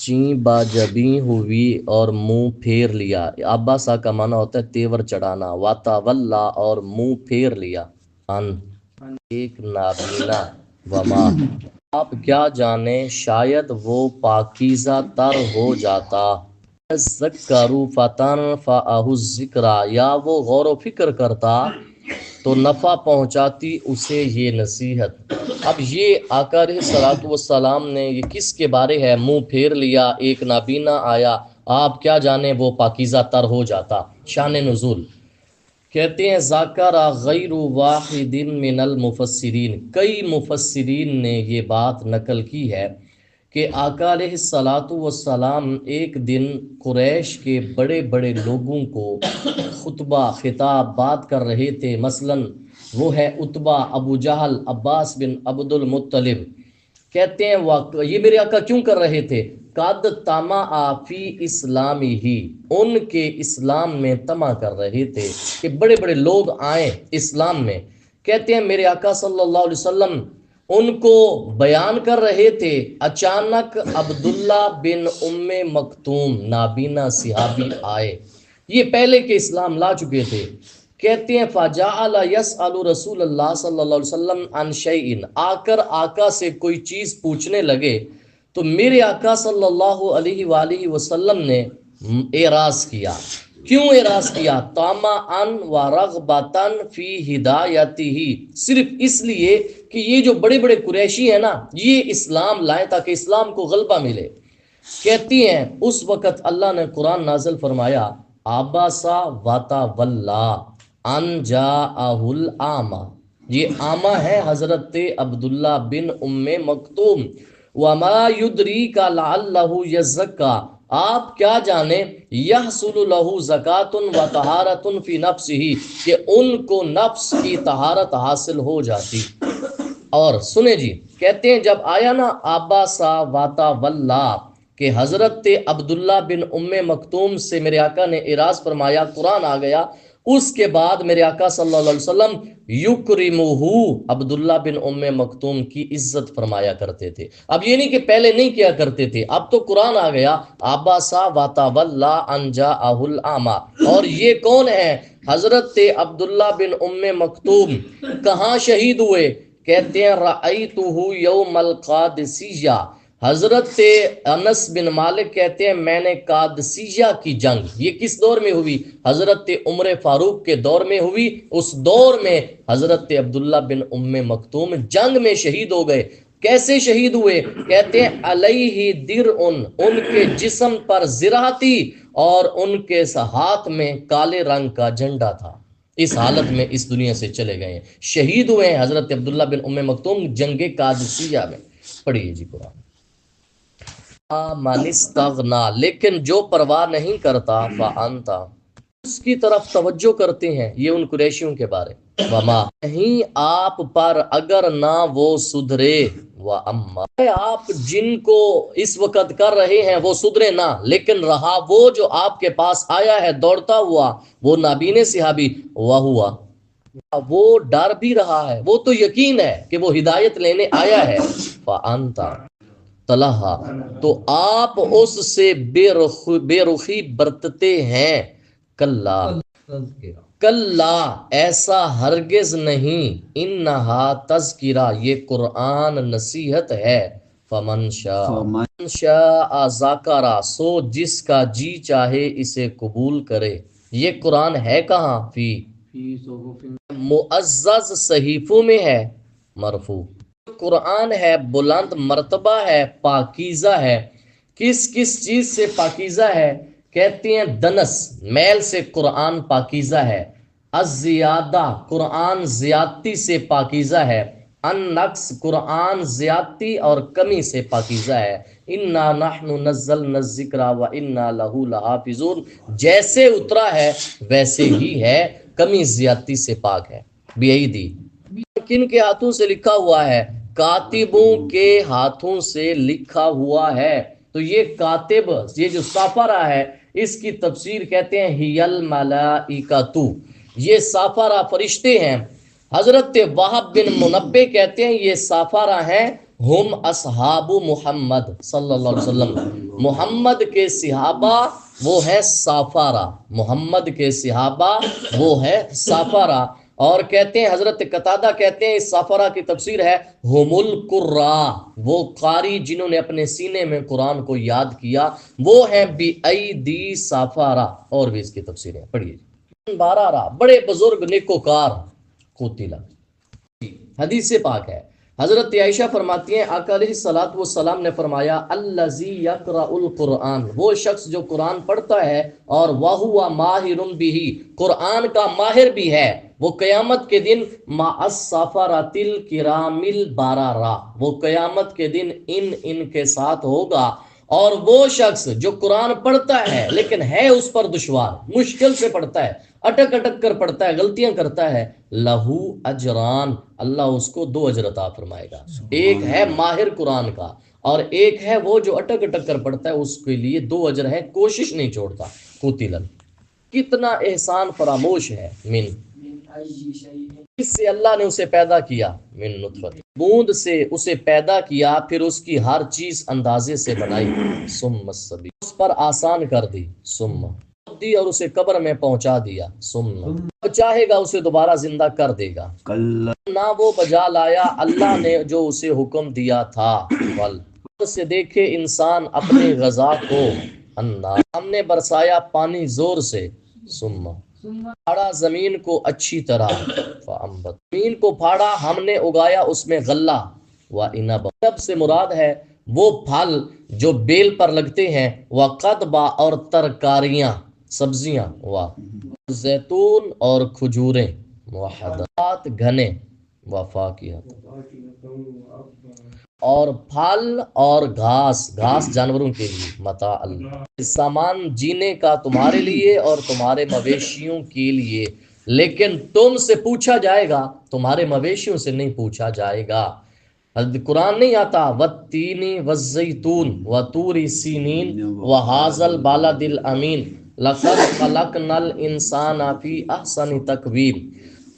چیں باجبیں ہوئی اور منہ پھیر لیا. عباسا کا معنی ہوتا ہے تیور چڑھانا. وَتَوَلَّا اور منہ پھیر لیا. ان ایک نابینا. وما آپ کیا جانیں شاید وہ پاکیزہ تر ہو جاتا. ذکروا فتنفعہ الذکریٰ یا وہ غور و فکر کرتا تو نفع پہنچاتی اسے یہ نصیحت. اب یہ آقا علیہ الصلوۃ والسلام نے یہ کس کے بارے ہے؟ منہ پھیر لیا، ایک نابینا آیا، آپ کیا جانیں وہ پاکیزہ تر ہو جاتا. شان نزول کہتے ہیں ذکر غیر واحد من المفسرین، کئی مفسرین نے یہ بات نقل کی ہے کہ آقا علیہ الصلوۃ والسلام ایک دن قریش کے بڑے بڑے لوگوں کو خطبہ خطاب بات کر رہے تھے. مثلا وہ ہے عتبہ، ابو جہل، عباس بن عبد المطلب. کہتے ہیں یہ میرے آقا کیوں کر رہے تھے؟ قد طمع فی اسلامی ہی، ان کے اسلام میں طمع کر رہے تھے کہ بڑے بڑے لوگ آئیں اسلام میں. کہتے ہیں میرے آقا صلی اللہ علیہ وسلم ان کو بیان کر رہے تھے. اچانک عبداللہ بن ام مکتوم نابینا صحابی آئے، یہ پہلے کے اسلام لا چکے تھے. کہتے ہیں فجعل یسأل رسول اللہ صلی اللہ علیہ وسلم عن شیء، آ کر آقا سے کوئی چیز پوچھنے لگے تو میرے آقا صلی اللہ علیہ وآلہ وسلم نے اعراض کیا. کیوں اعراض کیا؟ طمعا ورغبتا فی ہدایتہ، صرف اس لیے کہ یہ جو بڑے بڑے قریشی ہیں نا یہ اسلام لائیں تاکہ اسلام کو غلبہ ملے. کہتی ہیں اس وقت اللہ نے قرآن نازل فرمایا عبسا وتولی ان جاءہ الاعمی، یہ اعمی ہے حضرت عبداللہ بن ام مکتوم. وما یدریک لعلہ یزکی، آپ کیا جانیں یحصل لہ زکاۃ و طہارۃ فی نفسہ، کہ ان کو نفس کی طہارت حاصل ہو جاتی. اور سنیں جی، کہتے ہیں جب آیا نا عبسا وتولی کہ حضرت عبداللہ بن ام مکتوم سے میرے آقا نے اعراض فرمایا، قرآن آ گیا. اس کے بعد میرے آقا صلی اللہ علیہ وسلم یکرمہ، عبداللہ بن ام مکتوم کی عزت فرمایا کرتے تھے. اب یہ نہیں کہ پہلے نہیں کیا کرتے تھے، اب تو قرآن آ گیا عبسا وتولی ان جاءہ الاعمی. اور یہ کون ہے؟ حضرت عبداللہ بن ام مکتوم. کہاں شہید ہوئے؟ کہتے ہیں رأیتہ یوم القادسیہ، حضرت انس بن مالک کہتے ہیں میں نے قادسیہ کی جنگ، یہ کس دور میں ہوئی؟ حضرت عمر فاروق کے دور میں ہوئی. اس دور میں حضرت عبداللہ بن ام مکتوم جنگ میں شہید ہو گئے. کیسے شہید ہوئے؟ کہتے ہیں علیہ درع، ان کے جسم پر زرہ تھی اور ان کے ہاتھ میں کالے رنگ کا جھنڈا تھا. اس حالت میں اس دنیا سے چلے گئے ہیں، شہید ہوئے ہیں حضرت عبداللہ بن ام مکتوم جنگ قادسیہ میں. پڑھیے جی قرآن. من استغنا، لیکن جو پرواہ نہیں کرتا، فانت، اس کی طرف توجہ کرتے ہیں یہ ان قریشیوں کے بارے. وما، نہیں آپ پر اگر نہ وہ سدھرے، واما، آپ جن کو اس وقت کر رہے ہیں وہ سدھرے نہ، لیکن رہا وہ جو آپ کے پاس آیا ہے دوڑتا ہوا وہ نابینے صحابی، وہ ڈر بھی رہا ہے، وہ تو یقین ہے کہ وہ ہدایت لینے آیا ہے. فانت طلحہ، تو آپ اس سے بے رخی برتتے ہیں. کلا، کلا ایسا ہرگز نہیں، انہا تذکرہ، یہ قرآن نصیحت ہے. فمن شاء ذکرہ، سو جس کا جی چاہے اسے قبول کرے. یہ قرآن ہے کہاں؟ فی معزز صحیفوں میں ہے، مرفوع. قرآن ہے بلند مرتبہ ہے، پاکیزہ ہے. کس کس چیز سے پاکیزہ ہے؟ کہتے ہیں دنس، میل سے قرآن پاکیزہ ہے. الزیادہ، قرآن زیادتی سے پاکیزہ ہے. النقص، قرآن زیادتی اور کمی سے پاکیزہ ہے. انا نحن نزلنا الذکر وانا لہ لحافظون، جیسے اترا ہے ویسے ہی ہے، کمی زیادتی سے پاک ہے. بیعیدی، کن کے ہاتھوں سے لکھا ہوا ہے؟ کاتبوں کے ہاتھوں سے لکھا ہوا ہے. تو یہ کاتب، یہ جو صافرہ ہے اس کی تفسیر کہتے ہیں ہی الملائکۃ، یہ صافرہ فرشتے ہیں. حضرت وہب بن منبہ کہتے ہیں یہ صافرہ ہیں ہم اصحاب محمد صلی اللہ علیہ وسلم، محمد کے صحابہ وہ ہے صافارہ، محمد کے صحابہ وہ ہے صافارہ۔ اور کہتے ہیں حضرت قتادہ کہتے ہیں اس صافارہ کی تفسیر ہے ہم القراء، وہ قاری جنہوں نے اپنے سینے میں قرآن کو یاد کیا وہ ہیں بِأَيْدِي صافارہ۔ اور بھی اس کی تفسیر ہے، پڑھیے۔ بارہ بڑے بزرگ نیکوکار قتل، حدیث پاک ہے۔ حضرت عائشہ فرماتی ہیں آقا علیہ الصلوۃ والسلام نے فرمایا الذی یقرأ القرآن، وہ شخص جو قرآن پڑھتا ہے اور وہو ماہر بہ، قرآن کا ماہر بھی ہے، وہ قیامت کے دن مع الصفرۃ الکرام البررہ، وہ قیامت کے دن ان کے ساتھ ہوگا۔ اور وہ شخص جو قرآن پڑھتا ہے لیکن ہے اس پر دشوار، مشکل سے پڑھتا ہے، اٹک اٹک کر پڑھتا ہے، غلطیاں کرتا ہے، لہو اجران، اللہ اس کو 2 اجر عطا فرمائے گا۔ ایک ہے ماہر قرآن کا اور ایک ہے وہ جو اٹک اٹک کر پڑھتا ہے، اس کے لیے 2 اجر ہے، کوشش نہیں چھوڑتا۔ قتلن، کتنا احسان فراموش ہے، من اس سے اللہ نے اسے پیدا کیا، من نطفت، بوند سے اسے پیدا کیا، پھر اس کی ہر چیز اندازے سے بنائی، ثم السبیل، اس پر آسان کر دی، ثم دی، اور اسے قبر میں پہنچا دیا، ثم اب چاہے گا اسے دوبارہ زندہ کر دے گا، نہ وہ بجا لایا اللہ نے جو اسے حکم دیا تھا، ول سے دیکھے انسان اپنی غذا کو، انا ہم نے برسایا پانی زور سے، ثم پھاڑا زمین کو اچھی طرح، فانبت زمین کو پھاڑا ہم نے اگایا اس میں غلہ، وعنب، عنب سے مراد ہے وہ پھل جو بیل پر لگتے ہیں، وقدبا اور ترکاریاں سبزیاں، زیتون اور کھجوریں، وحدات گھنے، وفاکہۃ اور پھل اور گھاس، گھاس جانوروں کے لیے، متاع سامان جینے کا تمہارے لیے اور تمہارے مویشیوں کے لیے، لیکن تم سے پوچھا جائے گا، تمہارے مویشیوں سے نہیں پوچھا جائے گا۔ قرآن نہیں آتا والتین والزیتون وطور سینین وہذا البلد الامین لقد خلقنا الانسان فی احسن تقویم۔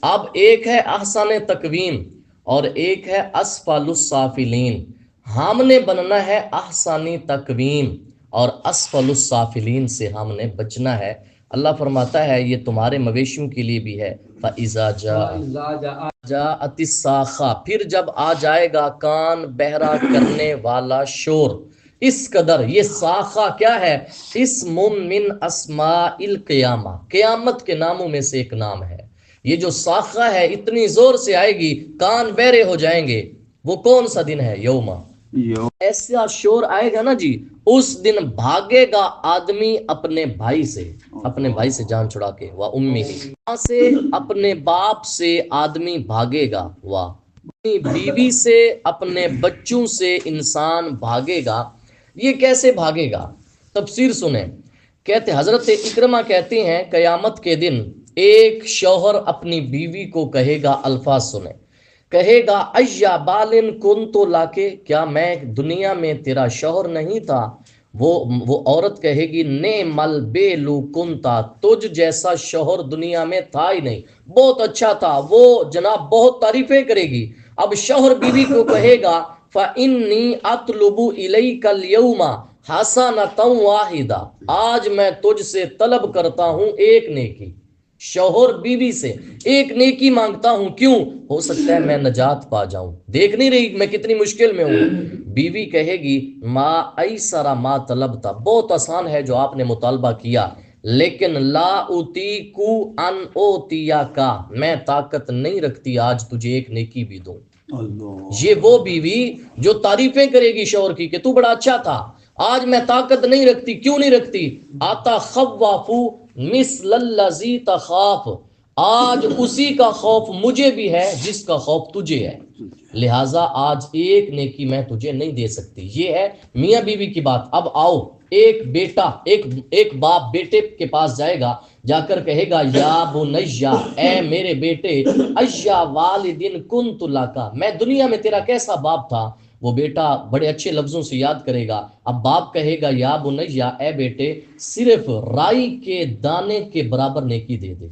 اب ایک ہے احسن تقویم اور ایک ہے اسفل السافلین، ہم نے بننا ہے احسانی تقویم اور اسفل السافلین سے ہم نے بچنا ہے۔ اللہ فرماتا ہے یہ تمہارے مویشیوں کے لیے بھی ہے، فَإِذَا جاءت الصاخہ، پھر جب آ جائے گا کان بہرا کرنے والا شور، اس قدر، یہ صاخہ کیا ہے؟ اسم من اسماء القیامہ، قیامت کے ناموں میں سے ایک نام ہے۔ یہ جو صاخہ ہے اتنی زور سے آئے گی کان بہرے ہو جائیں گے۔ وہ کون سا دن ہے؟ یوما، ایسا شور آئے گا نا جی، اس دن بھاگے گا آدمی اپنے بھائی سے، اپنے بھائی سے جان چھڑا کے، وَأُمِّهِ، ماں سے، اپنے باپ سے آدمی بھاگے گا، اپنی بیوی سے، اپنے بچوں سے انسان بھاگے گا۔ یہ کیسے بھاگے گا؟ تفسیر سنیں، کہتے حضرت اکرمہ کہتے ہیں قیامت کے دن ایک شوہر اپنی بیوی کو کہے گا، الفاظ سنیں، کہے گا ایا بالن کن تو لاکے، کیا میں دنیا میں تیرا شوہر نہیں تھا؟ وہ عورت کہے گی نعم البیلو کنتا، تجھ جیسا شوہر دنیا میں تھا ہی نہیں، بہت اچھا تھا، وہ جناب بہت تعریفیں کرے گی۔ اب شوہر بیوی کو کہے گا فإنی اطلب الیک اليوم حسنۃ واحدہ، آج میں تجھ سے طلب کرتا ہوں ایک نیکی، شوہر بیوی سے ایک نیکی مانگتا ہوں، کیوں؟ ہو سکتا ہے میں نجات پا جاؤں، دیکھ نہیں رہی میں کتنی مشکل میں ہوں۔ بیوی کہے گی ما ایسر ما طلبتا، بہت آسان ہے جو آپ نے مطالبہ کیا، لیکن لا اطیقو ان اوتیاکا، میں طاقت نہیں رکھتی آج تجھے ایک نیکی بھی دوں۔ یہ وہ بیوی جو تعریفیں کرے گی شوہر کی کہ تو بڑا اچھا تھا، آج میں طاقت نہیں رکھتی، کیوں نہیں رکھتی؟ آتا خوافو مثل الذی تخاف، آج اسی کا خوف مجھے بھی ہے جس کا خوف تجھے ہے، لہٰذا آج ایک نیکی میں تجھے نہیں دے سکتی۔ یہ ہے میاں بیوی کی بات۔ اب آؤ، ایک بیٹا، ایک باپ بیٹے کے پاس جائے گا، جا کر کہے گا یا بنیا، اے میرے بیٹے، ایا والدین کنت لکا، میں دنیا میں تیرا کیسا باپ تھا؟ وہ بیٹا بڑے اچھے لفظوں سے یاد کرے گا۔ اب باپ کہے گا یا بنیا، اے بیٹے، صرف رائی کے دانے کے برابر نیکی دے دے،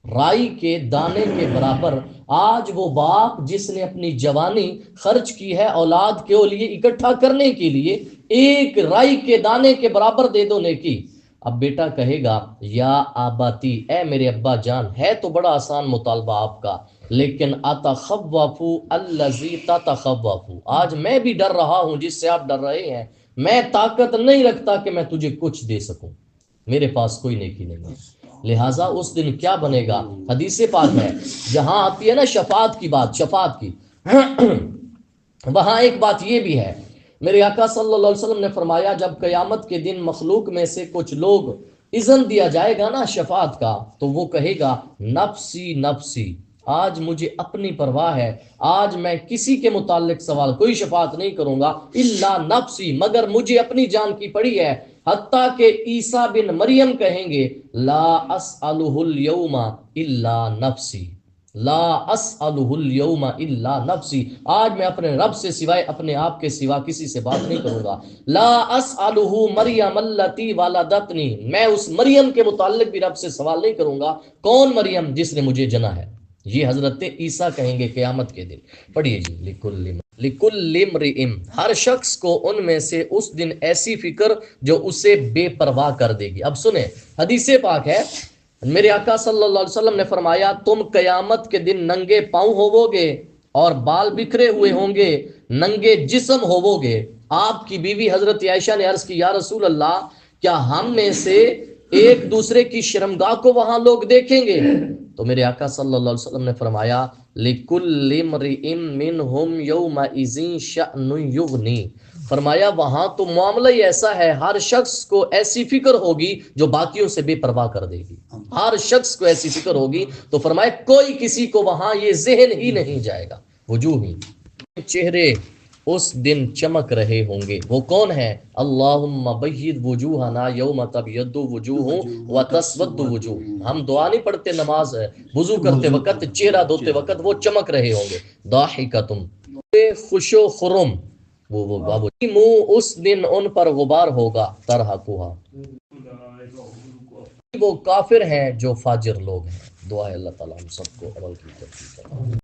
رائی کے دانے کے برابر آج وہ باپ جس نے اپنی جوانی خرچ کی ہے اولاد کے لیے اکٹھا کرنے کے لیے، ایک رائی کے دانے کے برابر دے دو نیکی۔ اب بیٹا کہے گا یا آباتی، اے میرے ابا جان، ہے تو بڑا آسان مطالبہ آپ کا، لیکن اتخوفو الذی تتخوفو، آج میں بھی ڈر رہا ہوں جس سے آپ ڈر رہے ہیں، میں طاقت نہیں رکھتا کہ میں تجھے کچھ دے سکوں، میرے پاس کوئی نیکی نہیں ہے۔ لہٰذا اس دن کیا بنے گا؟ حدیث پاک ہے، جہاں آتی ہے نا شفاعت کی بات، شفاعت کی، وہاں ایک بات یہ بھی ہے، میرے آقا صلی اللہ علیہ وسلم نے فرمایا جب قیامت کے دن مخلوق میں سے کچھ لوگ اذن دیا جائے گا نا شفاعت کا، تو وہ کہے گا نفسی نفسی، آج مجھے اپنی پرواہ ہے، آج میں کسی کے متعلق سوال، کوئی شفاعت نہیں کروں گا، الا نفسی، مگر مجھے اپنی جان کی پڑی ہے۔ حتیٰ کہ عیسیٰ بن مریم کہیں گے لا اسألہ اليوم الا نفسی، لا اسألہ اليوم الا نفسی، آج میں اپنے رب سے سوائے اپنے آپ کے سوا کسی سے بات نہیں کروں گا۔ لا اسألہ مریم التی والدتنی، میں اس مریم کے متعلق بھی رب سے سوال نہیں کروں گا، کون مریم؟ جس نے مجھے جنا ہے۔ یہ حضرت عیسیٰ کہیں گے قیامت کے دن۔ پڑھیے جی، لکل امرئ، ہر شخص کو ان میں سے اس دن ایسی فکر جو اسے بے پرواہ کر دے گی۔ اب سنیں، حدیث پاک ہے، میرے آقا صلی اللہ علیہ وسلم نے فرمایا تم قیامت کے دن ننگے پاؤں ہوو گے اور بال بکھرے ہوئے ہوں گے، ننگے جسم ہوو گے۔ آپ کی بیوی حضرت عائشہ نے عرض کی یا رسول اللہ، کیا ہم میں سے ایک دوسرے کی شرمگاہ کو وہاں لوگ دیکھیں گے؟ تو میرے آقا صلی اللہ علیہ وسلم نے فرمایا لِكُلِّ امْرِئٍ مِّنْهُمْ يَوْمَئِذٍ شَأْنٌ يُغْنِي، فرمایا وہاں تو معاملہ ہی ایسا ہے، ہر شخص کو ایسی فکر ہوگی جو باقیوں سے بے پرواہ کر دے گی، ہر شخص کو ایسی فکر ہوگی، تو فرمایا کوئی کسی کو وہاں یہ ذہن ہی نہیں جائے گا۔ وجوہ، چہرے اس دن چمک رہے ہوں گے، وہ کون ہے؟ اللہم بید وجوہنا یوم تبید وجوہ و تسود وجوہ، ہم دعا نہیں پڑھتے نماز وضو کرتے وقت، چہرہ دھوتے وقت وہ چمک رہے ہوں گے، ضاحکتم، خوش و خرم، وہ منہ اس دن ان پر غبار ہوگا، ترحقھا، وہ کافر ہیں جو فاجر لوگ ہیں۔ دعا ہے اللہ تعالیٰ ہم سب کو عمل کی توفیق عطا فرمائے۔